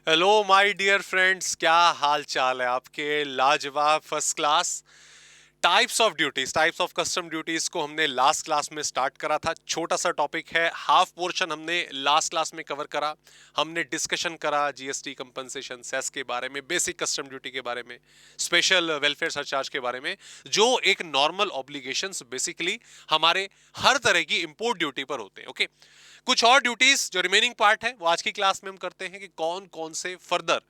Hello my dear friends, क्या हाल चाल है आपके? लाजवाब, first class. Types of custom duties को हमने लास्ट क्लास में स्टार्ट करा था। छोटा सा टॉपिक है, हाफ पोर्शन हमने लास्ट क्लास में कवर करा। हमने डिस्कशन करा जीएसटी कंपनसेशन, सेस के बारे में, बेसिक कस्टम ड्यूटी के बारे में, स्पेशल वेलफेयर सरचार्ज के बारे में, जो एक नॉर्मल ऑब्लिगेशंस बेसिकली हमारे हर तरह की इंपोर्ट ड्यूटी पर होते हैं। ओके, कुछ और ड्यूटीज जो रिमेनिंग पार्ट है वो आज की क्लास में हम करते हैं कि कौन कौन से फर्दर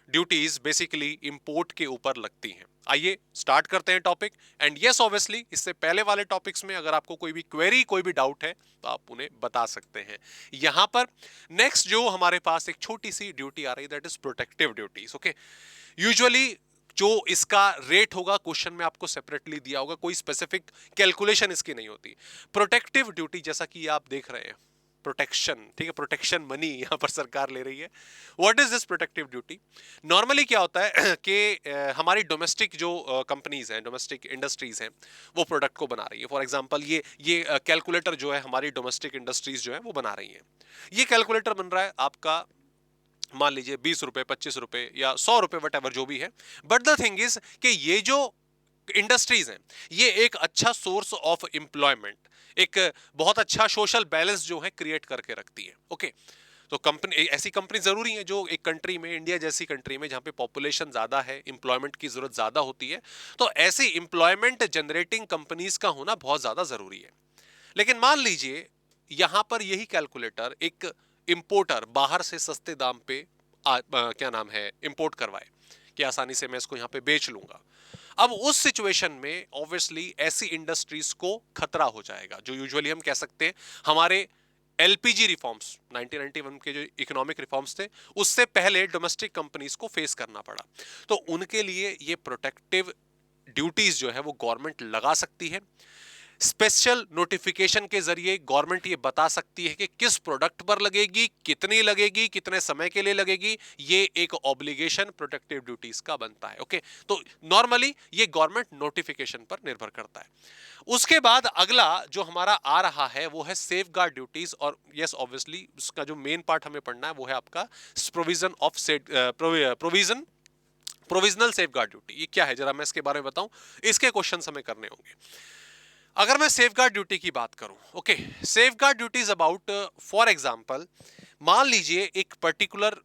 ड्यूटीज बेसिकली इंपोर्ट के ऊपर लगती हैं। आइए स्टार्ट करते हैं टॉपिक। एंड यस, ऑब्वियसली इससे पहले वाले टॉपिक्स में अगर आपको कोई भी क्वेरी, कोई भी डाउट है तो आप उन्हें बता सकते हैं। यहां पर नेक्स्ट जो हमारे पास एक छोटी सी ड्यूटी आ रही है, that is protective duties. Okay, usually जो इसका रेट होगा क्वेश्चन में आपको सेपरेटली दिया होगा, कोई स्पेसिफिक कैलकुलेशन इसकी नहीं होती। प्रोटेक्टिव ड्यूटी जैसा कि आप देख रहे हैं, प्रोटेक्शन, ठीक है, प्रोटेक्शन मनी यहां पर सरकार ले रही है। What is this protective duty? Normally क्या होता है कि हमारी डोमेस्टिक जो कंपनीज हैं, डोमेस्टिक इंडस्ट्रीज हैं, वो प्रोडक्ट को बना रही है। फॉर एग्जांपल ये कैलकुलेटर जो है हमारी डोमेस्टिक इंडस्ट्रीज जो है वो बना रही है। ये कैलकुलेटर बन रहा है आपका, मान लीजिए 20 रुपए, 25 रुपए या 100 रुपए, वट एवर जो भी है। बट द थिंग इज कि ये जो इंडस्ट्रीज हैं, ये एक अच्छा सोर्स ऑफ एम्प्लॉयमेंट, एक बहुत अच्छा सोशल बैलेंस जो है क्रिएट करके रखती है। ओके, तो कंपनी, ऐसी कंपनी जरूरी है जो एक कंट्री में, इंडिया जैसी कंट्री में जहां पे पॉपुलेशन ज्यादा है, एम्प्लॉयमेंट की जरूरत ज्यादा होती है, तो ऐसी एम्प्लॉयमेंट जनरेटिंग कंपनीज का होना बहुत ज्यादा जरूरी है। लेकिन मान लीजिए यहां पर यही कैलकुलेटर एक इंपोर्टर बाहर से सस्ते दाम पे क्या नाम है, इंपोर्ट करवाए कि आसानी से मैं इसको यहां पे बेच लूंगा। अब उस सिचुएशन में ऑब्वियसली ऐसी इंडस्ट्रीज को खतरा हो जाएगा, जो यूजुअली हम कह सकते हैं हमारे एलपीजी रिफॉर्म्स, 1991 के जो इकोनॉमिक रिफॉर्म्स थे, उससे पहले डोमेस्टिक कंपनीज को फेस करना पड़ा। तो उनके लिए ये प्रोटेक्टिव ड्यूटीज जो है वो गवर्नमेंट लगा सकती है। स्पेशल नोटिफिकेशन के जरिए गवर्नमेंट ये बता सकती है कि किस प्रोडक्ट पर लगेगी, कितनी लगेगी, कितने समय के लिए लगेगी। ये एक ऑब्लिगेशन प्रोटेक्टिव ड्यूटीज का बनता है। ओके, तो नॉर्मली ये गवर्नमेंट नोटिफिकेशन पर निर्भर करता है। उसके बाद अगला जो हमारा आ रहा है वो है सेफ गार्ड ड्यूटीज। और यस, ऑब्वियसली उसका जो मेन पार्ट हमें पढ़ना है वो है आपका provision of provision provisional safe guard duty. ये क्या है जरा मैं इसके बारे में बताऊं, इसके क्वेश्चन हमें करने होंगे। अगर मैं सेफ गार्ड ड्यूटी की बात करूं, okay, safe guard duty is about, for example, मान लीजिए एक पर्टिकुलर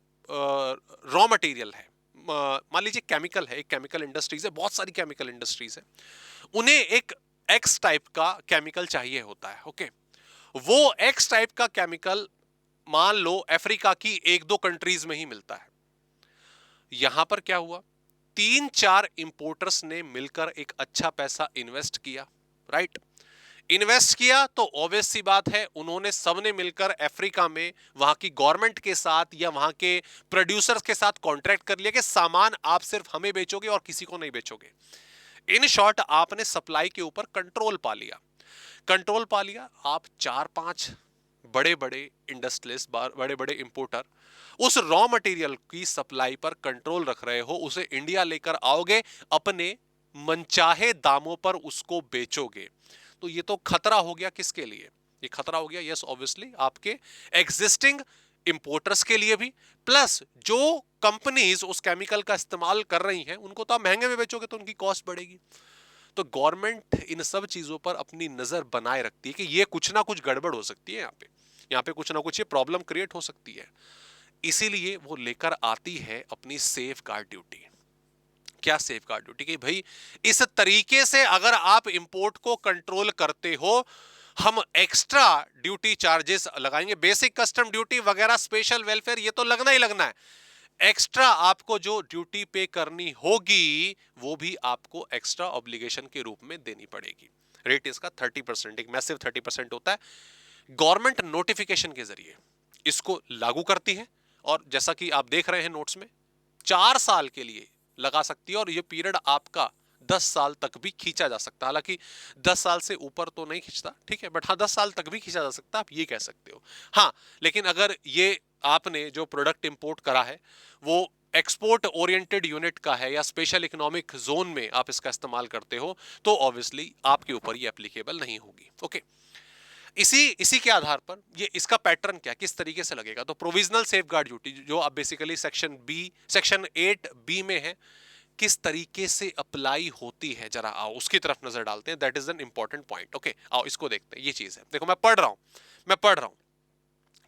रॉ मटेरियल है, मान लीजिए केमिकल है, एक केमिकल इंडस्ट्रीज है, बहुत सारी केमिकल इंडस्ट्रीज है, उन्हें एक एक्स टाइप का केमिकल चाहिए होता है। ओके, वो एक्स टाइप का केमिकल मान लो अफ्रीका की एक दो कंट्रीज में ही मिलता है। यहां पर क्या हुआ, तीन चार इंपोर्टर्स ने मिलकर एक अच्छा पैसा इन्वेस्ट किया, राइट? इन्वेस्ट किया तो ऑब्वियस सी बात है उन्होंने सबने मिलकर अफ्रीका में वहां की गवर्नमेंट के साथ या वहां के प्रोड्यूसर्स के साथ कॉन्ट्रैक्ट कर लिया कि सामान आप सिर्फ हमें बेचोगे और किसी को नहीं बेचोगे। इन शॉर्ट आपने सप्लाई के ऊपर कंट्रोल पा लिया। कंट्रोल पा लिया, आप चार पांच बड़े बड़े इंडस्ट्रियलिस्ट, बड़े बड़े इंपोर्टर उस रॉ मटेरियल की सप्लाई पर कंट्रोल रख रहे हो, उसे इंडिया लेकर आओगे, अपने मनचाहे दामों पर उसको बेचोगे। तो ये तो खतरा हो गया, किसके लिए ये खतरा हो गया? यस, ऑब्वियसली आपके एग्जिस्टिंग इंपोर्टर्स के लिए भी, प्लस जो कंपनीज उस केमिकल का इस्तेमाल कर रही हैं उनको तो आप महंगे में बेचोगे तो उनकी कॉस्ट बढ़ेगी। तो गवर्नमेंट इन सब चीजों पर अपनी नजर बनाए रखती है कि ये कुछ ना कुछ गड़बड़ हो सकती है, यहाँ पे कुछ ना कुछ ये प्रॉब्लम क्रिएट हो सकती है। इसीलिए वो लेकर आती है अपनी सेफ गार्ड ड्यूटी। क्या सेफ गार्ड ड्यूटी? कि भाई इस तरीके से अगर आप इंपोर्ट को कंट्रोल करते हो, हम एक्स्ट्रा ड्यूटी चार्जेस लगाएंगे, बेसिक कस्टम ड्यूटी वगैरह, स्पेशल वेलफेयर, ये तो लगना ही लगना है। एक्स्ट्रा आपको जो ड्यूटी पे करनी होगी वो भी आपको एक्स्ट्रा ऑब्लिगेशन के रूप में देनी पड़ेगी। रेट इसका 30%, एक मैसिव 30% होता है। गवर्नमेंट नोटिफिकेशन के जरिए इसको लागू करती है, और जैसा कि आप देख रहे हैं नोट्स में, 4 साल के लिए लगा सकती है, और ये पीरियड आपका 10 साल तक भी खींचा जा सकता है। हालांकि 10 साल से ऊपर तो नहीं खींचता, ठीक है, बट हाँ 10 साल तक भी खींचा जा सकता है, आप ये कह सकते हो। हाँ, लेकिन अगर ये आपने जो प्रोडक्ट इंपोर्ट करा है वो एक्सपोर्ट ओरिएंटेड यूनिट का है या स्पेशल इकोनॉमिक जोन में आप इसका इस्तेमाल करते हो, तो ऑब्वियसली आपके ऊपर ये एप्लीकेबल नहीं होगी। ओके, इसी इसी के आधार पर ये इसका पैटर्न क्या किस तरीके से लगेगा। तो प्रोविजनल सेफगार्ड ड्यूटी जो अब बेसिकली सेक्शन 8 बी में है, किस तरीके से अप्लाई होती है, जरा आओ उसकी तरफ नजर डालते हैं। That is an important point. Okay, आओ इसको देखते हैं। ये चीज है, देखो मैं पढ़ रहा हूं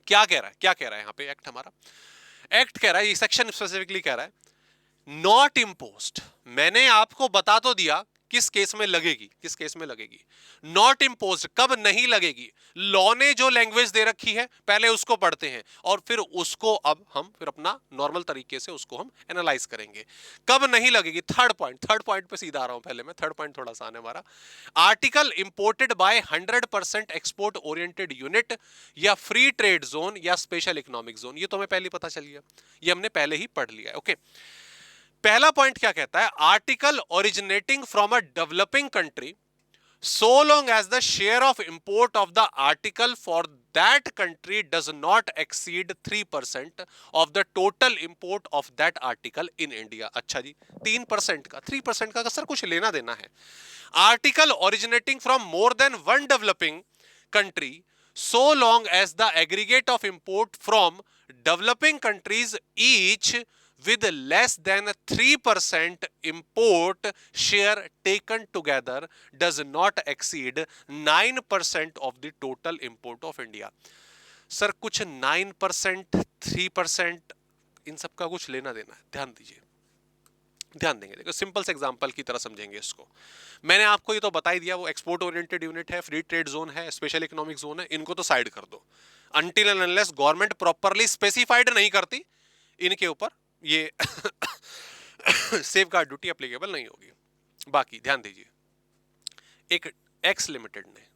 क्या कह रहा है, क्या कह रहा है यहाँ पे एक्ट हमारा। एक्ट कह रहा है, ये सेक्शन स्पेसिफिकली कह रहा है नॉट इम्पोज्ड। मैंने आपको बता तो दिया किस केस में लगेगी, किस केस में लगेगी। नॉट इम्पोज्ड कब नहीं लगेगी। लॉ ने जो लैंग्वेज दे रखी है पहले उसको पढ़ते हैं और फिर उसको अब हम फिर अपना नॉर्मल तरीके से उसको हम एनालाइज करेंगे कब नहीं लगेगी। थर्ड पॉइंट पे सीधा आ रहा हूं पहले मैं। थर्ड पॉइंट थोड़ा सा आने हमारा। Article imported by 100% export oriented unit या फ्री ट्रेड जोन या स्पेशल इकोनॉमिक जोन। ये तो हमें पहले पता चल गया, ये हमने पहले ही पढ़ लिया है। ओके, पहला पॉइंट क्या कहता है, article originating from a developing country so long as the share of import of the article for that country does not exceed 3% of the total import of that article in India। अच्छा जी, 3% का 3% का sir कुछ लेना देना है। Article originating from more than one developing country so long as the aggregate of import from developing countries each with less than 3% import share taken together does not exceed 9% of the total import of India। Sir कुछ 9% 3% इन सब का कुछ लेना देना है, ध्यान दीजिए, ध्यान देंगे। देखो सिंपल से एग्जांपल की तरह समझेंगे इसको। मैंने आपको ये तो बता ही दिया, वो एक्सपोर्ट ओरिएंटेड यूनिट है, फ्री ट्रेड जोन है, स्पेशल इकोनॉमिक जोन है, इनको तो साइड कर दो। Until and unless government properly specified नहीं करती इनके ऊपर ये सेफगार्ड ड्यूटी एप्लीकेबल नहीं होगी। बाकी ध्यान दीजिए, एक एक्स लिमिटेड ने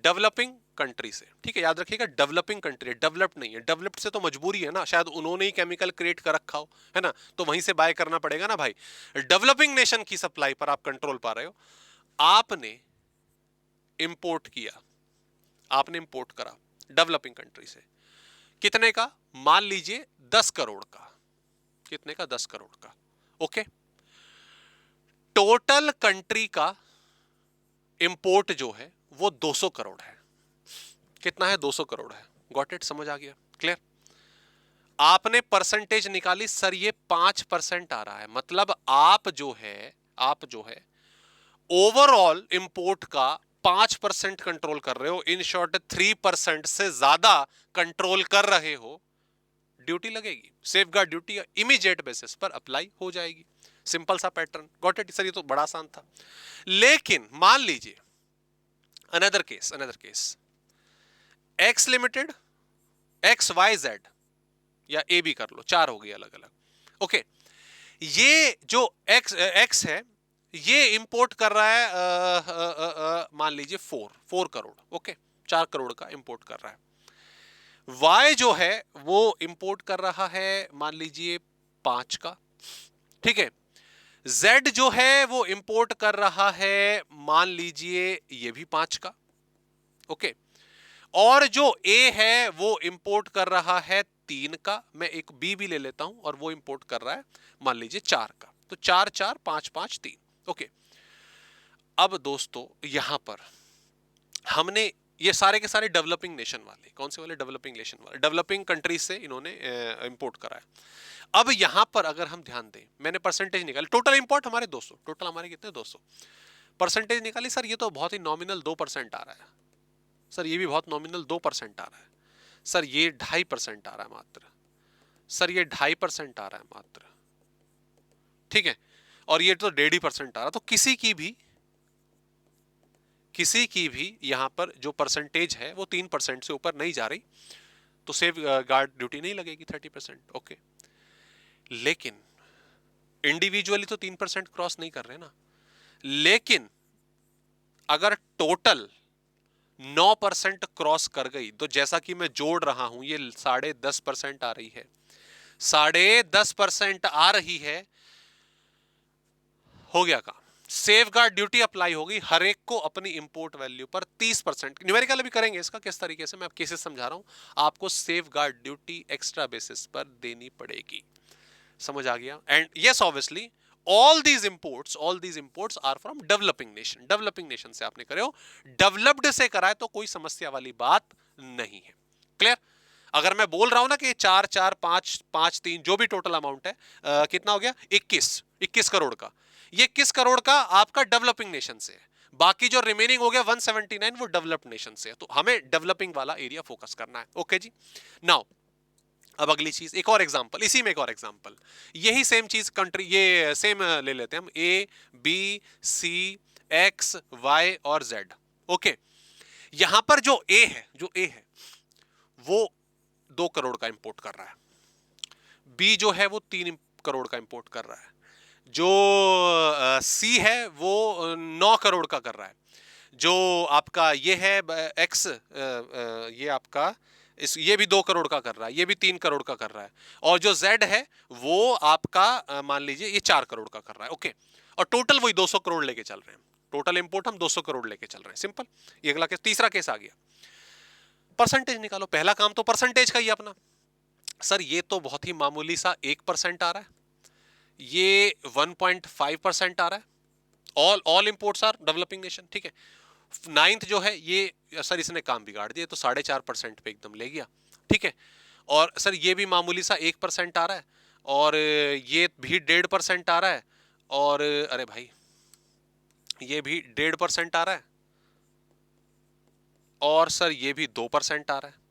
डेवलपिंग कंट्री से, ठीक है याद रखिएगा, डेवलपिंग कंट्री, डेवलप्ड नहीं है। डेवलप्ड से तो मजबूरी है ना, शायद उन्होंने ही केमिकल क्रिएट कर रखा हो, है ना, तो वहीं से बाय करना पड़ेगा ना भाई। डेवलपिंग नेशन की सप्लाई पर आप कंट्रोल पा रहे हो। आपने इंपोर्ट किया, आपने इंपोर्ट करा डेवलपिंग कंट्री से, कितने का, मान लीजिए 10 करोड़ का। कितने का, 10 करोड़ का। ओके, टोटल कंट्री का इंपोर्ट जो है वो 200 करोड़ है। कितना है, 200 करोड़ है। गॉट इट, समझ आ गया, क्लियर। आपने परसेंटेज निकाली, सर ये 5% आ रहा है, मतलब आप जो है ओवरऑल इंपोर्ट का 5% कंट्रोल कर रहे हो। इन शॉर्ट 3% से ज्यादा कंट्रोल कर रहे हो, ड्यूटी लगेगी। सेफगार्ड ड्यूटी इमीडिएट बेसिस पर अप्लाई हो जाएगी। सिंपल सा पैटर्न, गॉट इट। सर ये तो बड़ा आसान था। लेकिन मान लीजिए another case X limited, X Y Z या ए बी कर लो, 4 हो गई अलग अलग। ओके, ये जो एक्स है ये इंपोर्ट कर रहा है मान लीजिए 4 करोड़। ओके, 4 करोड़ का इंपोर्ट कर रहा है। वाई जो है वो इंपोर्ट कर रहा है मान लीजिए 5 का, ठीक है। जेड जो है वो इंपोर्ट कर रहा है मान लीजिए ये भी 5 का। ओके, और जो ए है वो इंपोर्ट कर रहा है 3 का। मैं एक बी भी ले लेता हूं, और वो इंपोर्ट कर रहा है मान लीजिए 4 का। तो 4 4 5 5 3। ओके, अब दोस्तों यहां पर हमने ये सारे के सारे डेवलपिंग नेशन वाले, कौन से वाले, डेवलपिंग नेशन वाले, डेवलपिंग कंट्रीज से इन्होंने इंपोर्ट करा है। अब यहां पर अगर हम ध्यान दें, मैंने परसेंटेज निकाली, टोटल इंपोर्ट हमारे 200, टोटल हमारे कितने, 200। परसेंटेज निकाली, सर ये तो बहुत ही नॉमिनल 2% आ रहा है। सर ये भी बहुत नॉमिनल 2% आ रहा है। सर ये 2.5% आ रहा है मात्र। सर ये 2.5% आ रहा है मात्र, ठीक है। और ये तो 1.5% आ रहा है। तो किसी की भी यहां पर जो परसेंटेज है वो 3% से ऊपर नहीं जा रही, तो सेफ गार्ड ड्यूटी नहीं लगेगी 30%। ओके, लेकिन इंडिविजुअली तो 3% क्रॉस नहीं कर रहे ना। लेकिन अगर टोटल 9% क्रॉस कर गई, तो जैसा कि मैं जोड़ रहा हूं, ये 10.5% आ रही है, 10.5% आ रही है, हो गया काम। सेफगार्ड ड्यूटी अप्लाई होगी हर एक को अपनी इंपोर्ट वैल्यू पर 30%। न्यूमेरिकल भी करेंगे इसका किस तरीके से, मैं अब केसेस समझा रहा हूं। आपको सेफगार्ड ड्यूटी एक्स्ट्रा बेसिस पर देनी पड़ेगी। समझ आ गया। And yes obviously all these imports are from developing nation. Developing nation से आपने करे हो, डेवलप्ड से कराए तो कोई समस्या वाली बात नहीं है। क्लियर? अगर मैं बोल रहा हूं ना कि 4, 4, 5, 5, 3 जो भी टोटल अमाउंट है, कितना हो गया, 21 करोड़ का, ये 21 करोड़ का आपका डेवलपिंग नेशन से है, बाकी जो रिमेनिंग हो गया 179 वो डेवलप्ड नेशन से है, तो हमें डेवलपिंग वाला एरिया फोकस करना है। ओके जी। नाउ अब अगली चीज, एक और एग्जांपल, इसी में एक और एग्जांपल, यही सेम चीज कंट्री, ये सेम ले लेते हैं हम, A B C X Y और जेड। ओके, यहां पर जो ए है वो 2 करोड़ का इंपोर्ट कर रहा है, बी जो है वो 3 करोड़ का इंपोर्ट कर रहा है, जो सी है वो 9 करोड़ का कर रहा है, जो आपका ये है एक्स, ये आपका ये भी 2 करोड़ का कर रहा है, ये भी 3 करोड़ का कर रहा है, और जो जेड है वो आपका मान लीजिए ये 4 करोड़ का कर रहा है। ओके, और टोटल वही 200 करोड़ लेके चल रहे हैं, टोटल इंपोर्ट हम 200 करोड़ लेके चल रहे हैं। सिंपल, ये अगला केस, तीसरा केस आ गया, परसेंटेज निकालो। पहला काम तो परसेंटेज का ही अपना, सर ये तो बहुत ही मामूली सा 1% आ रहा है, ये 1.5% आ रहा है, all imports are developing nation. ठीक है, नाइन्थ जो है ये, सर इसने काम बिगाड़ दिया, तो 4.5% पे एकदम ले गया। ठीक है, और सर ये भी मामूली सा 1% आ रहा है, और ये भी 1.5% आ रहा है, और अरे भाई ये भी 1.5% आ रहा है, और सर ये भी 2% आ रहा है।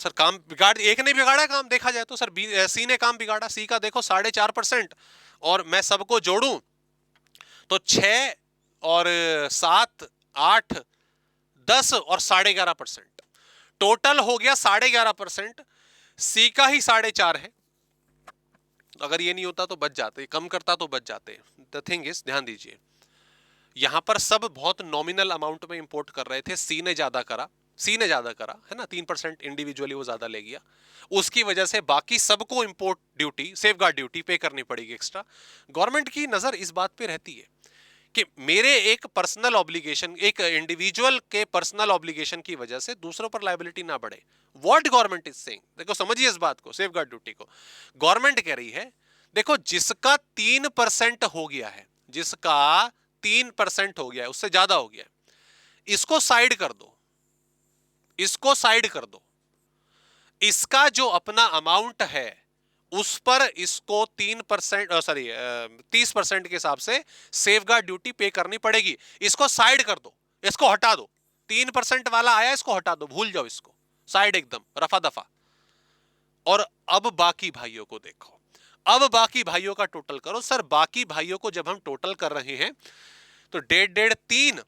सर काम बिगाड़, एक ने बिगाड़ा है काम, देखा जाए तो सर सी ने काम बिगाड़ा, सी का देखो 4.5%, और मैं सबको जोड़ूं तो 6 और 7, 8, 10 और 11.5%, टोटल हो गया 11.5%। सी का ही 4.5 है, अगर ये नहीं होता तो बच जाते, कम करता तो बच जाते। द थिंग इज, ध्यान दीजिए, यहां पर सब बहुत नॉमिनल अमाउंट में इंपोर्ट कर रहे थे, सी ने ज्यादा करा, है ना, 3% इंडिविजुअली वो ज्यादा ले गया, उसकी वजह से बाकी सबको इंपोर्ट ड्यूटी, सेफगार्ड ड्यूटी पे करनी पड़ेगी एक्स्ट्रा। गवर्नमेंट की नजर इस बात पे रहती है कि मेरे एक पर्सनल ऑब्लिगेशन, एक इंडिविजुअल के पर्सनल ऑब्लिगेशन की वजह से दूसरों पर लायबिलिटी ना बढ़े। व्हाट गवर्नमेंट इज सेइंग, देखो समझिए इस बात को, सेफगार्ड ड्यूटी को गवर्नमेंट कह रही है, देखो जिसका 3% हो गया है, जिसका 3% हो गया है, उससे ज्यादा हो गया है, इसको साइड कर दो, इसको साइड कर दो, इसका जो अपना अमाउंट है उस पर इसको 3%, सॉरी 30% के हिसाब से सेफगार्ड ड्यूटी पे करनी पड़ेगी। इसको साइड कर दो, इसको हटा दो, 3% वाला आया, इसको हटा दो, भूल जाओ इसको, साइड एकदम रफा दफा। और अब बाकी भाइयों को देखो, अब बाकी भाइयों का टोटल करो। सर बाकी भाइयों को जब हम टोटल कर रहे हैं तो 1.5, 3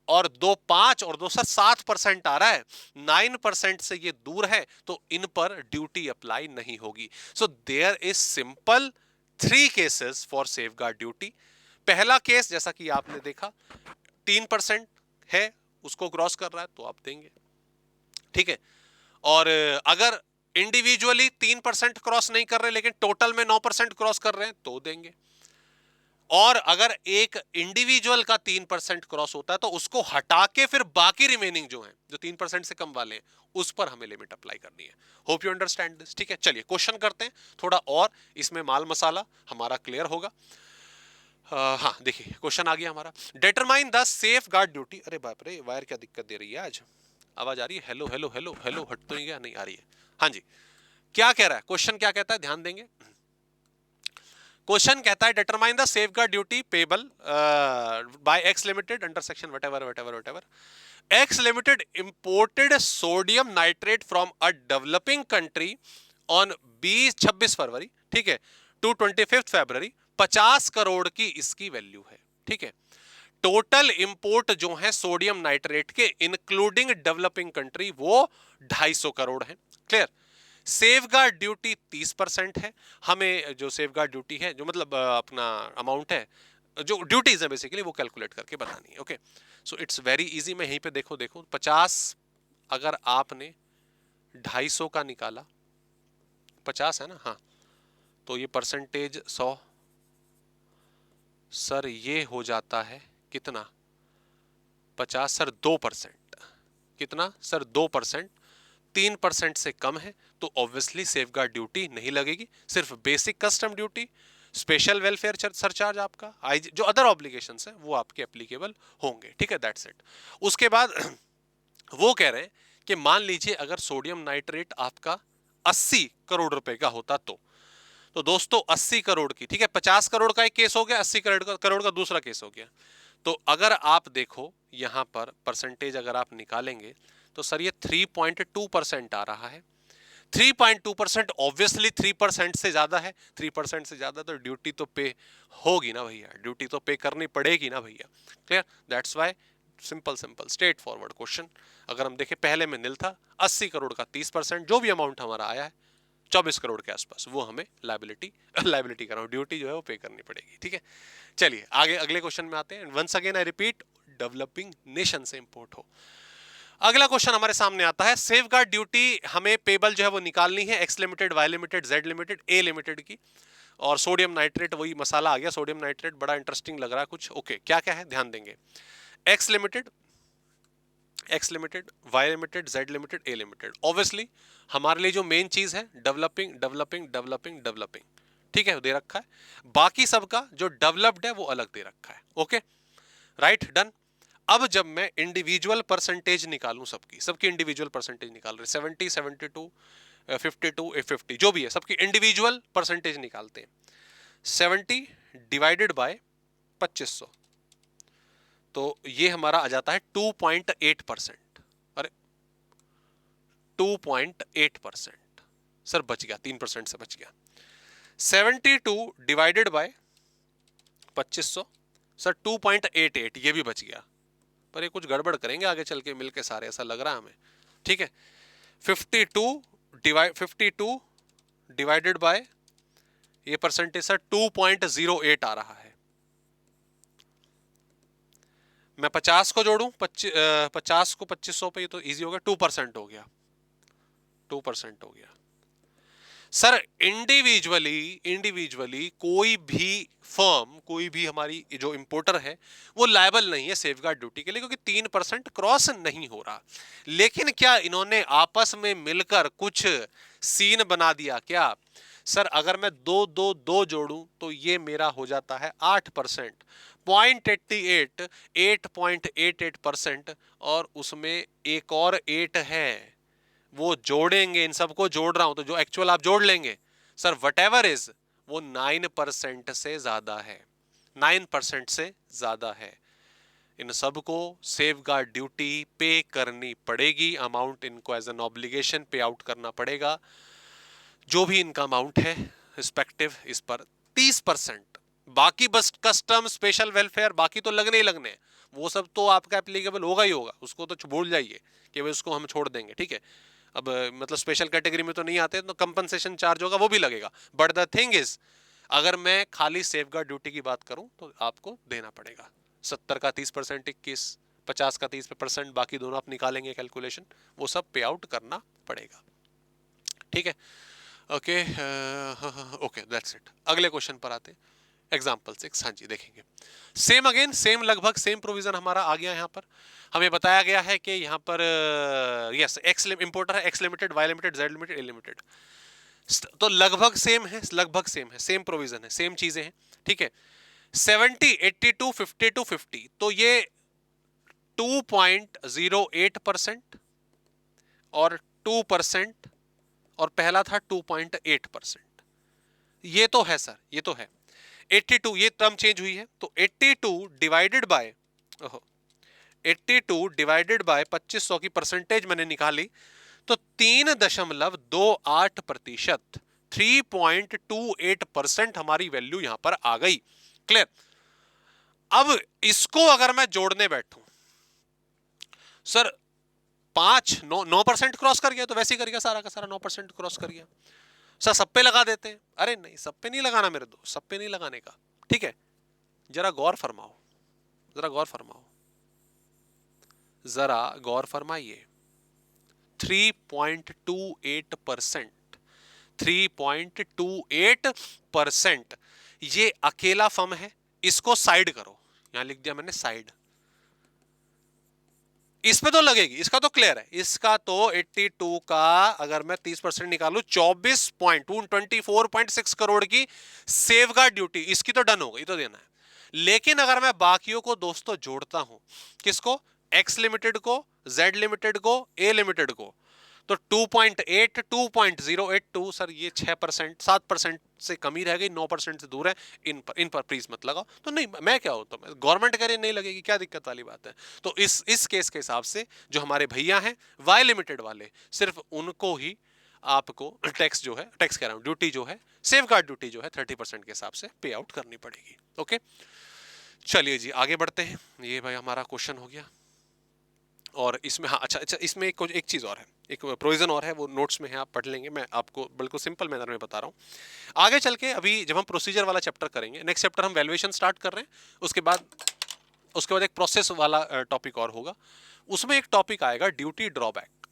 और 2, 5 और 2 सर 7% आ रहा है, 9% से ये दूर है, तो इन पर ड्यूटी अप्लाई नहीं होगी। So there is simple 3 cases for safeguard duty. पहला केस जैसा कि आपने देखा 3% है, उसको क्रॉस कर रहा है तो आप देंगे, ठीक है। और अगर इंडिविजुअली 3% क्रॉस नहीं कर रहे लेकिन टोटल में 9% क्रॉस कर रहे हैं तो देंगे। और अगर एक इंडिविजुअल का 3% क्रॉस होता है तो उसको हटा के फिर बाकी रिमेनिंग जो है, जो 3% से कम वाले हैं, उस पर हमें लिमिट अप्लाई करनी है। Hope you understand this. ठीक है, चलिए क्वेश्चन करते हैं थोड़ा, और इसमें माल मसाला हमारा क्लियर होगा। हाँ देखिए क्वेश्चन आ गया हमारा, determine the safe guard duty. अरे बाप रे, वायर क्या दिक्कत दे रही है आज, आवाज आ रही है, हेलो हेलो हेलो हेलो, हट तो नहीं गया, नहीं आ रही है। हाँ जी, क्या कह रहा है क्वेश्चन, क्या कहता है, ध्यान देंगे। क्वेश्चन कहता है determine the safeguard duty payable by x limited under section whatever whatever whatever. X limited imported sodium nitrate from a developing country on 26 फरवरी, ठीक है, टू 25 फरवरी, 50 करोड़ की इसकी वैल्यू है। ठीक है, टोटल इंपोर्ट जो है सोडियम नाइट्रेट के इंक्लूडिंग डेवलपिंग कंट्री वो 250 करोड़ है। क्लियर। सेफगार्ड ड्यूटी 30% है, हमें जो सेफगार्ड ड्यूटी है, जो मतलब अपना अमाउंट है, जो ड्यूटीज है बेसिकली, वो कैलकुलेट करके बतानी है। Okay, so it's very easy. मैं यहीं पे देखो 50 अगर आपने 250 का निकाला, 50 है ना, हाँ, तो ये परसेंटेज 100, सर ये हो जाता है कितना, 50 सर 2%, कितना सर 2%, 3% से कम है तो ऑब्वियसली सेफगार्ड ड्यूटी नहीं लगेगी, सिर्फ basic custom duty, special welfare surcharge आपका, जो अदर ऑब्लिगेशंस हैं वो आपके एप्लीकेबल होंगे। ठीक है, दैट्स इट। उसके बाद वो कह रहे हैं कि मान लीजिए अगर सोडियम नाइट्रेट आपका 80 करोड़ रुपए का होता तो दोस्तों 80 करोड़ की, ठीक है, 50 करोड़ का एक केस हो गया, 80 करोड़ का दूसरा केस हो गया। तो अगर आप देखो यहां पर परसेंटेज अगर आप निकालेंगे तो सर ये 3.2% आ रहा है। 3.2% ऑब्वियसली 3% से ज्यादा है। 3% से ज्यादा तो ड्यूटी तो पे होगी ना भैया, ड्यूटी तो पे करनी पड़ेगी ना भैया। Clear, that's why simple simple straight forward question. अगर हम देखें पहले में नील था, 80 करोड़ का 30%, जो भी अमाउंट हमारा आया है 24 करोड़ के आसपास, वो हमें लाइबिलिटी कर रहा हूं, ड्यूटी जो है वो पे करनी पड़ेगी। ठीक है, चलिए आगे अगले क्वेश्चन में आते हैं। Once again I repeat, developing nation से इंपोर्ट हो। अगला क्वेश्चन हमारे सामने आता है, सेफगार्ड ड्यूटी हमें पेबल जो है वो निकालनी है X limited, Y limited, Z limited, A limited की, और सोडियम नाइट्रेट, वही मसाला आ गया सोडियम नाइट्रेट, बड़ा इंटरेस्टिंग लग रहा है कुछ। ओके, क्या क्या है ध्यान देंगे। X limited, Y limited, Z limited, A limited. Obviously हमारे लिए जो मेन चीज है डेवलपिंग डेवलपिंग डेवलपिंग डेवलपिंग, ठीक है, दे रखा है। बाकी सबका जो डेवलप्ड है वो अलग दे रखा है। Okay, right, done. अब जब मैं इंडिविजुअल परसेंटेज निकालूं, सबकी सबकी इंडिविजुअल परसेंटेज निकाल रहे, 70, 72, 52, 50, जो भी है सबकी इंडिविजुअल परसेंटेज निकालते हैं। 70 डिवाइडेड बाय 2500, तो ये हमारा आ जाता है 2.8%। अरे 2.8%, सर बच गया, 3% से बच गया। 72 डिवाइडेड बाय 2500, सर 2.88, ये भी बच गया, पर ये कुछ गड़बड़ करेंगे आगे चल के मिलके सारे, ऐसा लग रहा है हमें। ठीक है, 52 डिवाइडेड बाय ये परसेंटेज सर 2.08 आ रहा है। मैं 50 को जोड़ूं, 50 को 2500 पे, ये तो इजी हो गया, 2% हो गया, 2% हो गया। सर इंडिविजुअली कोई भी फर्म, कोई भी हमारी जो इंपोर्टर है वो लायबल नहीं है सेफगार्ड ड्यूटी के लिए, क्योंकि 3% क्रॉस नहीं हो रहा। लेकिन क्या इन्होंने आपस में मिलकर कुछ सीन बना दिया क्या? सर अगर मैं दो दो दो जोड़ूं तो ये मेरा हो जाता है 8%, 0.88, 8.88%, और उसमें एक और 8 है, वो जोड़ेंगे, इन सबको जोड़ रहा हूं तो जो एक्चुअल आप जोड़ लेंगे सर वटेवर इज, वो 9% से ज्यादा है, 9% से ज्यादा है। इन सबको सेफगार्ड ड्यूटी पे करनी पड़ेगी, अमाउंट इनको एज एन ऑब्लिगेशन पे आउट करना पड़ेगा, जो भी इनका अमाउंट है रिस्पेक्टिव इस पर 30%। बाकी बस कस्टम, स्पेशल वेलफेयर, बाकी तो लगने ही लगने, वो सब तो आपका एप्लीकेबल होगा ही होगा, उसको तो भूल जाइए कि भाई उसको हम छोड़ देंगे। ठीक है, अब मतलब स्पेशल कैटेगरी में तो नहीं आते, तो कंपनसेशन चार्ज होगा वो भी लगेगा, बट द थिंग इज अगर मैं खाली सेफगार्ड ड्यूटी की बात करूं तो आपको देना पड़ेगा 70 का 30%, 21, 50 का 30%, बाकी दोनों आप निकालेंगे कैलकुलेशन, वो सब पे आउट करना पड़ेगा। ठीक है, ओके, ओके, दैट्स इट। अगले क्वेश्चन पर आते हैं, एग्जाम्पल 6। हाँ जी, देखेंगे सेम अगेन, सेम लगभग सेम प्रोविजन हमारा आ गया। यहाँ पर हमें बताया गया है कि यहाँ पर यस एक्स इंपोर्टर है, X limited, Y limited, Z limited, A limited, तो लगभग सेम है, लगभग सेम है, सेम प्रोविजन है, सेम चीजें हैं। ठीक है, 70, 82, 52, 50, तो ये 2.08% और 2%, और पहला था 2.8%। ये तो है सर, ये तो है। 82, ये टर्म चेंज हुई है, तो 82 डिवाइडेड बाय 2500 की परसेंटेज मैंने निकाली, तो 3.28%, 3.28% हमारी वैल्यू यहां पर आ गई। क्लियर? अब इसको अगर मैं जोड़ने बैठूं, सर 9% क्रॉस कर गया, तो वैसे ही कर गया, सारा का सारा 9% क्रॉस कर गया। सर सब पे लगा देते हैं, अरे नहीं, सब पे नहीं लगाना मेरे दोस्त, सब पे नहीं लगाने का। ठीक है, जरा गौर फरमाओ, जरा गौर फरमाओ, जरा गौर फरमाइए। 3.28%, 3.28%, ये अकेला फर्म है, इसको साइड करो, यहां लिख दिया मैंने साइड, इसमें तो लगेगी, इसका तो क्लियर है। इसका तो 82 का अगर मैं 30% निकालू 24.6 करोड़ की सेव गार्ड ड्यूटी, इसकी तो डन हो गई, तो देना है। लेकिन अगर मैं बाकियों को दोस्तों जोड़ता हूं, किसको, एक्स लिमिटेड को, जेड लिमिटेड को, ए लिमिटेड को, तो 2.8 2.082 सर, ये 6% 7% से कमी रह गई, 9% से दूर है। इन पर प्लीज मत लगाओ। तो नहीं, मैं क्या होता हूं, गवर्नमेंट करे नहीं लगेगी, क्या दिक्कत वाली बात है। तो इस केस के हिसाब से जो हमारे भैया हैं वाई लिमिटेड वाले, सिर्फ उनको ही आपको टैक्स जो है, टैक्स कह रहा हूं, ड्यूटी जो है, सेफ गार्ड ड्यूटी जो है 30% के हिसाब से पे आउट करनी पड़ेगी। ओके, चलिए जी आगे बढ़ते हैं। ये भाई हमारा क्वेश्चन हो गया। और इसमें हाँ, अच्छा अच्छा, इसमें एक चीज़ और है, एक प्रोविजन और है, वो नोट्स में है, आप पढ़ लेंगे। मैं आपको बिल्कुल सिंपल मैनर में बता रहा हूँ। आगे चल के अभी जब हम प्रोसीजर वाला चैप्टर करेंगे, नेक्स्ट चैप्टर हम वैल्यूएशन स्टार्ट कर रहे हैं, उसके बाद एक प्रोसेस वाला टॉपिक और होगा। उसमें एक टॉपिक आएगा ड्यूटी ड्रॉबैक।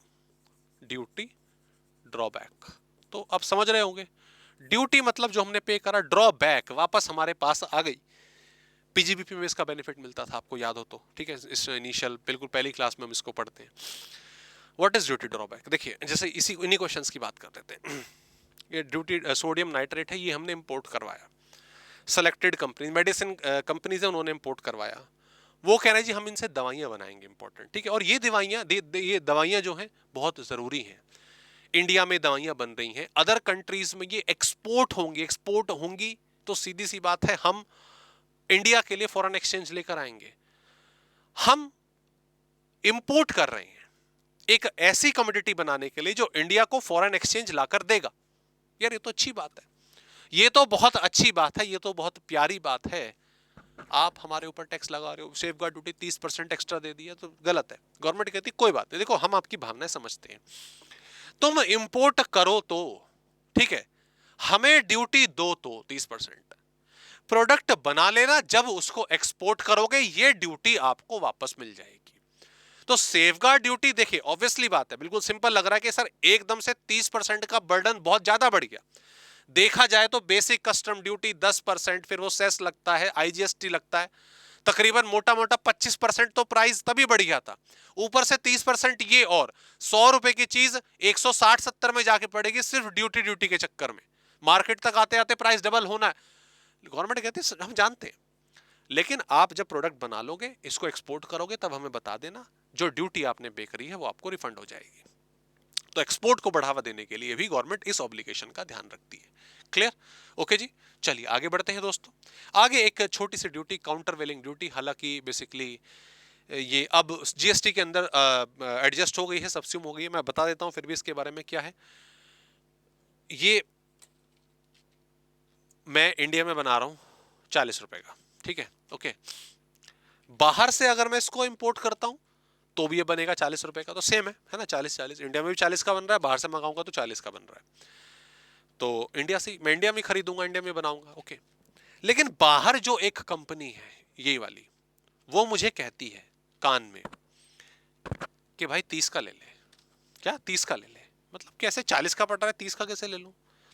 ड्यूटी ड्रॉबैक, तो आप समझ रहे होंगे, ड्यूटी मतलब जो हमने पे करा, ड्रॉबैक वापस हमारे पास आ गई। पीजीबीपी में इसका बेनिफिट मिलता था, आपको याद हो तो, ठीक है, इस इनिशियल बिल्कुल पहली क्लास में हम इसको पढ़ते हैं। व्हाट इज ड्यूटी ड्रॉबैक, देखिए जैसे इसी इन्हीं क्वेश्चंस की बात कर लेते हैं। ये ड्यूटी सोडियम नाइट्रेट है, ये हमने इंपोर्ट करवाया, सेलेक्टेड कंपनी मेडिसिन कंपनीज है, उन्होंने इंपोर्ट करवाया। वो कह रहे हैं जी हम इनसे दवाइयां बनाएंगे, इंपॉर्टेंट, ठीक है, और ये दवाइयां जो हैं बहुत जरूरी हैं। इंडिया में दवाइयां बन रही हैं, अदर कंट्रीज में ये एक्सपोर्ट होंगी, तो सीधी सी बात है हम इंडिया के लिए फॉरेन एक्सचेंज लेकर आएंगे। हम इंपोर्ट कर रहे हैं एक ऐसी कमोडिटी बनाने के लिए जो इंडिया को फॉरेन एक्सचेंज लाकर देगा। यार ये तो अच्छी बात है, ये तो बहुत अच्छी बात है, ये तो बहुत प्यारी बात है। आप हमारे ऊपर टैक्स लगा रहे हो, सेफ गार्ड ड्यूटी 30% एक्स्ट्रा दे दिया, तो गलत है। गवर्नमेंट कहती कोई बात नहीं, देखो हम आपकी भावनाएं समझते हैं, तुम इंपोर्ट करो तो ठीक है, हमें ड्यूटी दो तो 30%, प्रोडक्ट बना लेना, जब उसको एक्सपोर्ट करोगे ये ड्यूटी आपको वापस मिल जाएगी। तो सेफगार्ड ड्यूटी देखिए, ऑब्वियसली बात है, बिल्कुल सिंपल लग रहा है कि सर एकदम से 30% का बर्डन बहुत ज्यादा बढ़ गया। देखा जाए तो बेसिक कस्टम ड्यूटी 10%, फिर वो सेस लगता है, आईजीएसटी लगता है, तकरीबन मोटा मोटा 25% तो प्राइस तभी बढ़ गया था। ऊपर से 30% ये, और 100 रुपए की चीज 160-70 में जाके पड़ेगी, सिर्फ ड्यूटी के चक्कर में। मार्केट तक आते आते प्राइस डबल होना है। गवर्नमेंट कहती है हम जानते हैं, लेकिन आप जब प्रोडक्ट बना लोगे, इसको एक्सपोर्ट करोगे, तब हमें बता देना, जो ड्यूटी आपने पे करी है वो आपको रिफंड हो जाएगी। तो एक्सपोर्ट को बढ़ावा देने के लिए भी गवर्नमेंट इस ऑब्लिगेशन का ध्यान रखती है। क्लियर? ओके जी, चलिए आगे बढ़ते हैं दोस्तों। आगे एक छोटी सी ड्यूटी, काउंटर वेलिंग ड्यूटी, हालांकि बेसिकली ये अब जीएसटी के अंदर एडजस्ट हो गई है, सब्स्यूम हो गई है। मैं बता देता हूं फिर भी इसके बारे में क्या है। ये मैं इंडिया में बना रहा हूं 40 रुपए का, ठीक है, ओके। बाहर से अगर मैं इसको इंपोर्ट करता हूं तो भी ये बनेगा 40 रुपए का, तो सेम है ना, 40-40। इंडिया में भी 40 का बन रहा है, बाहर से मंगाऊंगा तो 40 का बन रहा है। तो इंडिया से मैं इंडिया में खरीदूंगा, इंडिया में बनाऊंगा, ओके। लेकिन बाहर जो एक कंपनी है ये वाली, वो मुझे कहती है कान में कि भाई 30 का ले ले। क्या 30 का ले ले? मतलब कैसे 40 का पड़ रहा है, 30 का कैसे ले लूं?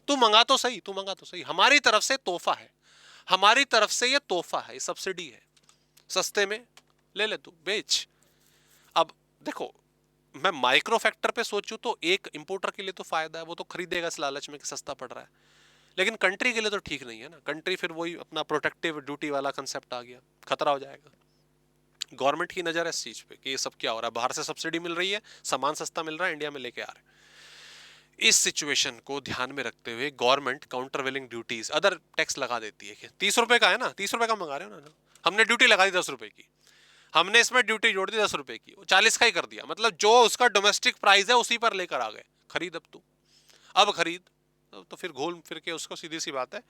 तू मंगा तो सही, तू मंगा तो सही, हमारी तरफ से तोहफा है, हमारी तरफ से ये तोहफा है, सब्सिडी है, सस्ते में ले ले, तू बेच। अब देखो, मैं माइक्रो फैक्टर पे सोचूं तो एक इंपोर्टर के लिए तो फायदा है, वो तो खरीदेगा इस लालच में कि सस्ता पड़ रहा है। लेकिन कंट्री के लिए तो ठीक नहीं है ना, कंट्री फिर वही अपना प्रोटेक्टिव ड्यूटी वाला कंसेप्ट आ गया, खतरा हो जाएगा। गवर्नमेंट की नजर है इस चीज पे कि ये सब क्या हो रहा है, बाहर से सब्सिडी मिल रही है, सामान सस्ता मिल रहा है, इंडिया में लेके आ रहे हैं। इस सिचुएशन को ध्यान में रखते हुए गवर्नमेंट काउंटर वेलिंग ड्यूटीज, अदर टैक्स लगा देती है कि 30 रुपए का है ना, 30 रुपए का मंगा रहे हो ना, हमने ड्यूटी लगा दी 10 रुपए की, हमने इसमें ड्यूटी जोड़ दी 10 रुपए की, 40 का ही कर दिया। मतलब जो उसका डोमेस्टिक प्राइस है उसी पर लेकर आ गए, खरीद अब तू, अब खरीद। तो फिर घूम फिर के उसको सीधी सी बात है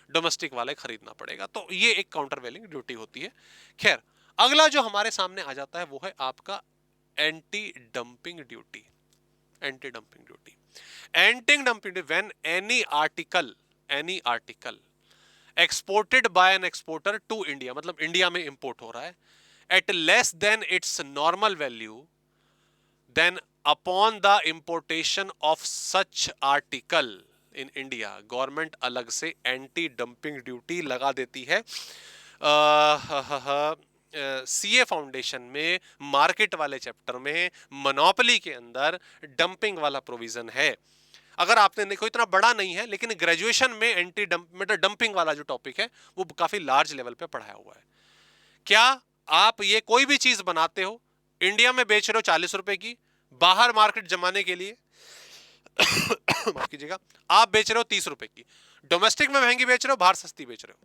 डोमेस्टिक वाले खरीदना पड़ेगा। तो ये एक काउंटर वेलिंग ड्यूटी होती है। खैर, अगला जो हमारे सामने आ जाता है वो है आपका anti dumping duty. Anti dumping duty, anti dumping duty, when any article exported by an exporter to India, मतलब इंडिया में इंपोर्ट हो रहा है, at less than its normal value, then upon the importation of such article in India, government अलग से anti dumping duty लगा देती है। सीए फाउंडेशन में मार्केट वाले चैप्टर में मोनोपोली के अंदर डंपिंग वाला प्रोविजन है। अगर आपने देखो इतना बड़ा नहीं है, लेकिन ग्रेजुएशन में एंटी मतलब डंपिंग वाला जो टॉपिक है वो काफी लार्ज लेवल पे पढ़ाया हुआ है। क्या आप ये कोई भी चीज बनाते हो, इंडिया में बेच रहे हो 40 रुपए की, बाहर मार्केट जमाने के लिए माफ कीजिएगा, आप बेच रहे हो 30 रुपए की, डोमेस्टिक में महंगी बेच रहे हो, बाहर सस्ती बेच रहे हो।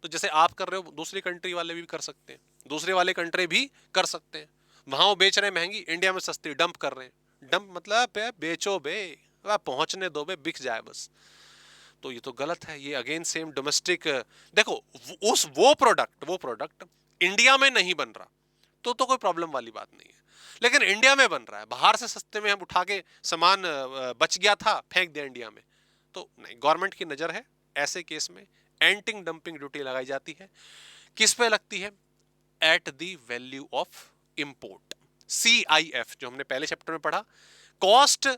तो जैसे आप कर रहे हो दूसरी कंट्री वाले भी कर सकते हैं, दूसरे वाले कंट्री भी कर सकते हैं। वहां वो बेच रहे हैं महंगी, इंडिया में सस्ती, डंप कर रहे हैं। डंप मतलब बेचो बे, पहुंचने दो बे, बिक जाए बस। तो ये तो गलत है। ये अगेन सेम डोमेस्टिक, देखो उस वो प्रोडक्ट इंडिया में नहीं बन रहा तो कोई प्रॉब्लम वाली बात नहीं है, लेकिन इंडिया में बन रहा है, बाहर से सस्ते में हम उठा के सामान बच गया था फेंक दिया इंडिया में, तो नहीं। गवर्नमेंट की नजर है, ऐसे केस में एंटी डंपिंग ड्यूटी लगाई जाती है। किस पे लगती है? At the value of import, CIF, जो हमने पहले चैप्टर में पढ़ा। कॉस्ट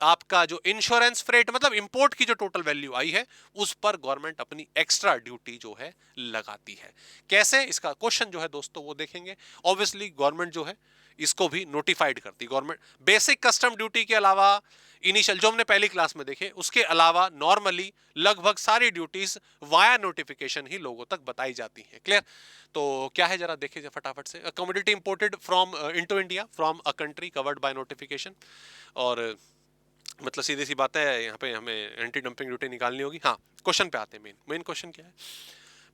आपका जो इंश्योरेंस फ्रेट, मतलब इंपोर्ट की जो टोटल वैल्यू आई है उस पर गवर्नमेंट अपनी एक्स्ट्रा ड्यूटी जो है लगाती है। कैसे, इसका क्वेश्चन जो है दोस्तों वो देखेंगे। ऑब्वियसली गवर्नमेंट जो है इसको भी नोटिफाइड करती। गवर्नमेंट बेसिक कस्टम ड्यूटी के अलावा, इनिशियल जो हमने पहली क्लास में देखे, उसके अलावा नॉर्मली लगभग सारी ड्यूटीज वाया नोटिफिकेशन ही लोगों तक बताई जाती हैं। क्लियर? तो क्या है जरा देखिए फटाफट से। Commodity imported from into India from a country covered by notification, और मतलब सीधी सी बात है, यहाँ पे हमें एंटी डंपिंग ड्यूटी निकालनी होगी। हाँ, क्वेश्चन पे आते हैं। मेन क्वेश्चन क्या है?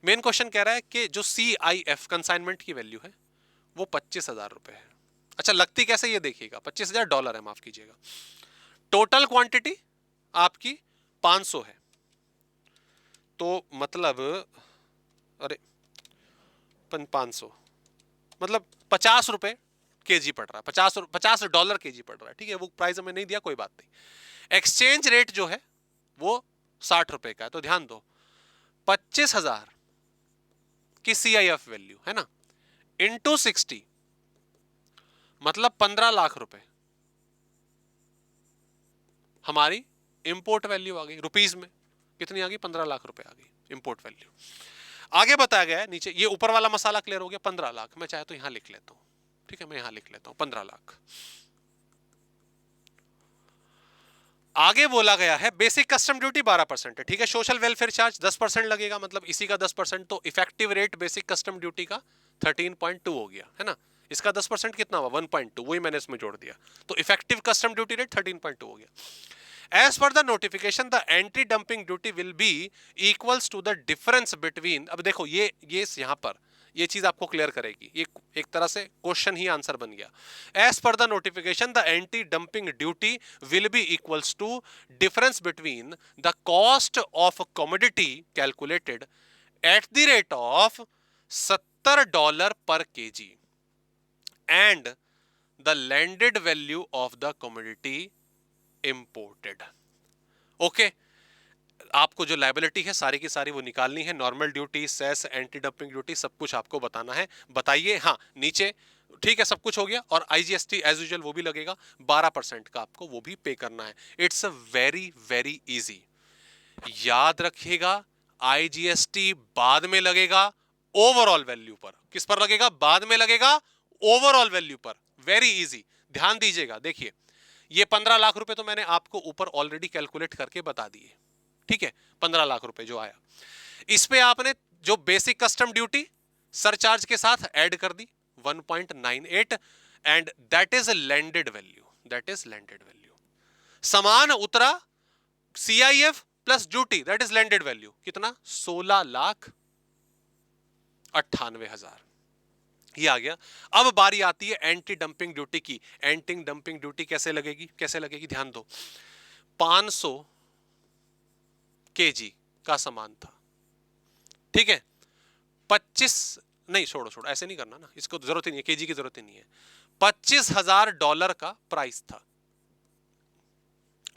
मेन क्वेश्चन कह रहा है कि जो CIF कंसाइनमेंट की वैल्यू है वो 25,000 रुपए है। अच्छा, लगती कैसे ये देखिएगा, $25,000 है, माफ कीजिएगा। टोटल क्वांटिटी आपकी 500 है, तो मतलब अरे 500 मतलब 50 रुपए केजी पड़ रहा है, $50 केजी पड़ रहा है। ठीक है, वो प्राइस हमें नहीं दिया, कोई बात नहीं। एक्सचेंज रेट जो है वो 60 रुपए का है, तो ध्यान दो 25,000 की CIF वैल्यू है ना, इंटू 60 मतलब 15 लाख रुपए हमारी इंपोर्ट वैल्यू आ गई। रुपीस में कितनी आ गई? 15 लाख रुपए आ गई इंपोर्ट वैल्यू। आगे बताया गया है नीचे, ये ऊपर वाला मसाला क्लियर हो गया। 15 लाख, मैं चाहे तो यहां लिख लेता हूं। ठीक है, मैं यहां लिख लेता हूं 15 लाख। आगे बोला गया है बेसिक कस्टम ड्यूटी 12% है। ठीक है, सोशल वेलफेयर चार्ज 10% लगेगा, मतलब इसी का 10%, तो effective rate basic custom duty का 13.2 हो गया है ना। इसका 10% कितना हुआ? 1.2, वही मैंने इसमें जोड़ दिया, तो इफेक्टिव कस्टम ड्यूटी रेट 13.2 हो गया। As per the notification the anti dumping duty will be equals to the difference between, अब देखो ये यहां पर ये चीज आपको क्लियर करेगी, ये एक तरह से क्वेश्चन ही आंसर बन गया। As per the notification the anti dumping duty will be equals to difference between the cost of commodity calculated at the rate of $70 per KG and the landed value of the commodity imported. Okay, आपको जो liability है सारी की सारी वो निकालनी है। Normal duty, cess, anti dumping duty, सब कुछ आपको बताना है। बताइए। हाँ, नीचे ठीक है, सब कुछ हो गया। और IGST एज यूजुअल वो भी लगेगा, 12% का आपको वो भी पे करना है। It's a very very easy. याद रखिएगा, IGST बाद में लगेगा ओवरऑल वैल्यू पर। किस पर लगेगा? बाद में लगेगा ओवरऑल वैल्यू पर। वेरी इजी, ध्यान दीजिएगा। देखिए, ये 15 लाख रुपए तो मैंने आपको ऊपर ऑलरेडी कैलकुलेट करके बता दिए। ठीक है, 15 लाख रुपए जो आया, इस पे आपने जो बेसिक कस्टम ड्यूटी सरचार्ज के साथ ऐड कर दी 1.98, and that is landed value, that is landed value. समान उतरा CIF plus duty, that is landed value. कितना? 16,98,000 ये आ गया। अब बारी आती है एंटी डंपिंग ड्यूटी की। एंटी डंपिंग ड्यूटी कैसे लगेगी? कैसे लगेगी, ध्यान दो। 500 केजी का सामान था, ठीक है, 25 नहीं, छोड़ो ऐसे नहीं करना ना, इसको जरूरत ही नहीं है, केजी की जरूरत ही नहीं है। $25,000 का प्राइस था,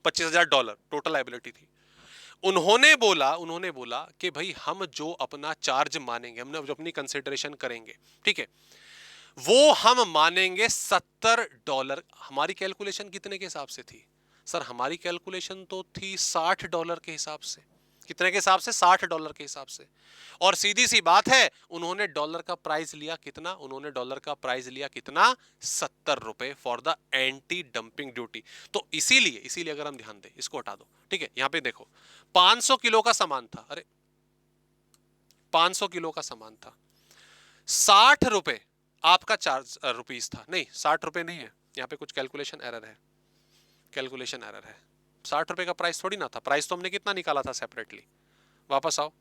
$25,000 टोटल लायबिलिटी थी। उन्होंने बोला कि भाई हम जो अपना चार्ज मानेंगे, हमने जो अपनी कंसिडरेशन करेंगे, ठीक है, वो हम मानेंगे $70। हमारी कैलकुलेशन कितने के हिसाब से थी सर? हमारी कैलकुलेशन तो थी $60 के हिसाब से। कितने के हिसाब से? $60 के हिसाब से। और सीधी सी बात है, उन्होंने डॉलर का प्राइस लिया कितना? उन्होंने डॉलर का प्राइस लिया कितना? ₹70 for the anti dumping duty. तो इसीलिए अगर हम ध्यान दें, इसको हटा दो, ठीक है, यहां पे देखो 500 किलो का सामान था, अरे 500 किलो का सामान था, ₹60 आपका चार्ज रुपीस था, नहीं ₹60 नहीं है, यहाँ पे कुछ कैलकुलेशन एरर है, कैलकुलेशन एरर है। ₹60 का प्राइस थोड़ी ना था, प्राइस तो हमने कितना निकाला था सेपरेटली, वापस आओ,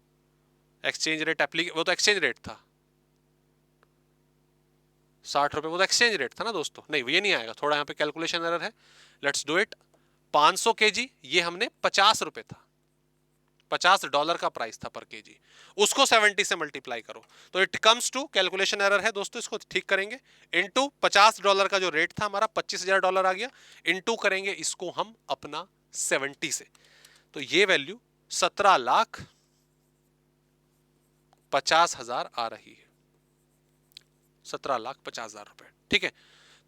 एक्सचेंज रेट वो तो एक्सचेंज रेट था, ₹60 वो तो एक्सचेंज रेट था ना दोस्तों, नहीं ये नहीं आएगा, थोड़ा यहाँ पे कैलकुलेशन एरर है, लेट्स डू इट। 500 केजी ये हमने ₹50 था, $50 का प्राइस था पर केजी, उसको 70 से मल्टीप्लाई करो तो it comes to, calculation error है दोस्तों, इसको ठीक करेंगे, इनटू $50 का जो रेट था हमारा $25,000 आ गया, इनटू करेंगे इसको हम अपना 70 से, तो ये वैल्यू 17,50,000 आ रही है, 17,50,000 रुपए, ठीक है।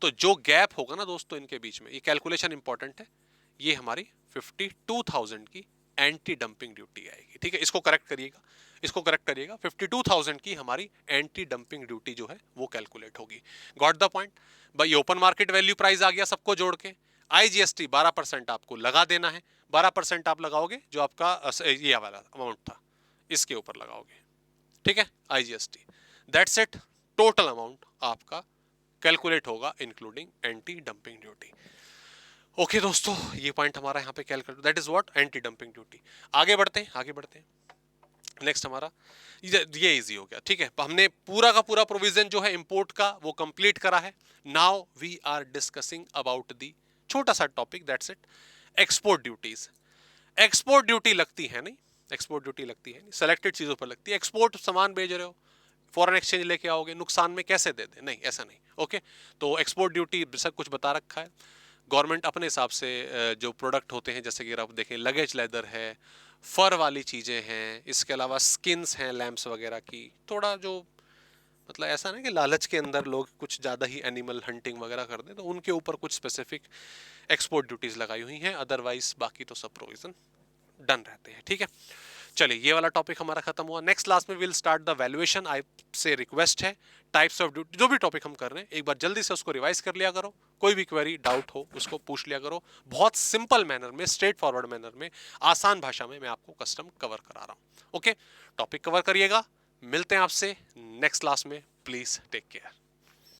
तो जो गैप होगा ना दोस्तों इनके बीच में, ये कैलकुलेशन इंपॉर्टेंट है, ये हमारी 52,000 की एंटी डंपिंग ड्यूटी आएगी, ठीक है, इसको करेक्ट करिएगा, इसको करेक्ट करिएगा, 52,000 की हमारी एंटी डंपिंग ड्यूटी जो है वो कैलकुलेट होगी। Got the point? भाई ओपन मार्केट वैल्यू प्राइस आ गया सबको जोड़ के, आईजीएसटी 12% आपको लगा देना है, 12% आप लगाओगे जो आपका ये वाला अमाउंट था इसके ऊपर लगाओगे, ठीक है, IGST, that's it, total amount आपका कैलकुलेट होगा including anti dumping duty. Okay दोस्तों, ये पॉइंट हमारा यहाँ पे calculate, that is what, anti dumping duty. आगे बढ़ते हैं, आगे बढ़ते हैं। नेक्स्ट हमारा ये इजी हो गया, ठीक है, हमने पूरा का पूरा प्रोविजन जो है इंपोर्ट का वो कंप्लीट करा है। Now we are discussing about the छोटा सा topic, that's it, export duties. Export duty लगती है नहीं, एक्सपोर्ट ड्यूटी लगती है नहीं, सेलेक्टेड चीजों पर लगती है। एक्सपोर्ट सामान भेज रहे हो, फॉरेन एक्सचेंज लेके आओगे, नुकसान में कैसे दे दे, नहीं ऐसा नहीं, ओके। तो एक्सपोर्ट ड्यूटी सब कुछ बता रखा है, गवर्नमेंट अपने हिसाब से जो प्रोडक्ट होते हैं, जैसे कि आप देखें लगेज लेदर है, फर वाली चीज़ें हैं, इसके अलावा स्किन्स हैं लैम्प्स वगैरह की, थोड़ा जो मतलब ऐसा नहीं कि लालच के अंदर लोग कुछ ज़्यादा ही एनिमल हंटिंग वगैरह कर दें, तो उनके ऊपर कुछ स्पेसिफिक एक्सपोर्ट ड्यूटीज़ लगाई हुई हैं, अदरवाइज बाकी तो सब प्रोविजन डन रहते हैं, ठीक है। चलिए ये वाला टॉपिक हमारा खत्म हुआ। नेक्स्ट क्लास में विल स्टार्ट द वैल्यूएशन। आपसे रिक्वेस्ट है, टाइप्स ऑफ ड्यूटी, जो भी टॉपिक हम कर रहे हैं एक बार जल्दी से उसको रिवाइज कर लिया करो, कोई भी क्वेरी डाउट हो उसको पूछ लिया करो, बहुत सिंपल मैनर में, स्ट्रेट फॉरवर्ड मैनर में, आसान भाषा में मैं आपको कस्टम कवर करा रहा हूँ, ओके। टॉपिक कवर करिएगा, मिलते हैं आपसे नेक्स्ट क्लास में, प्लीज टेक केयर।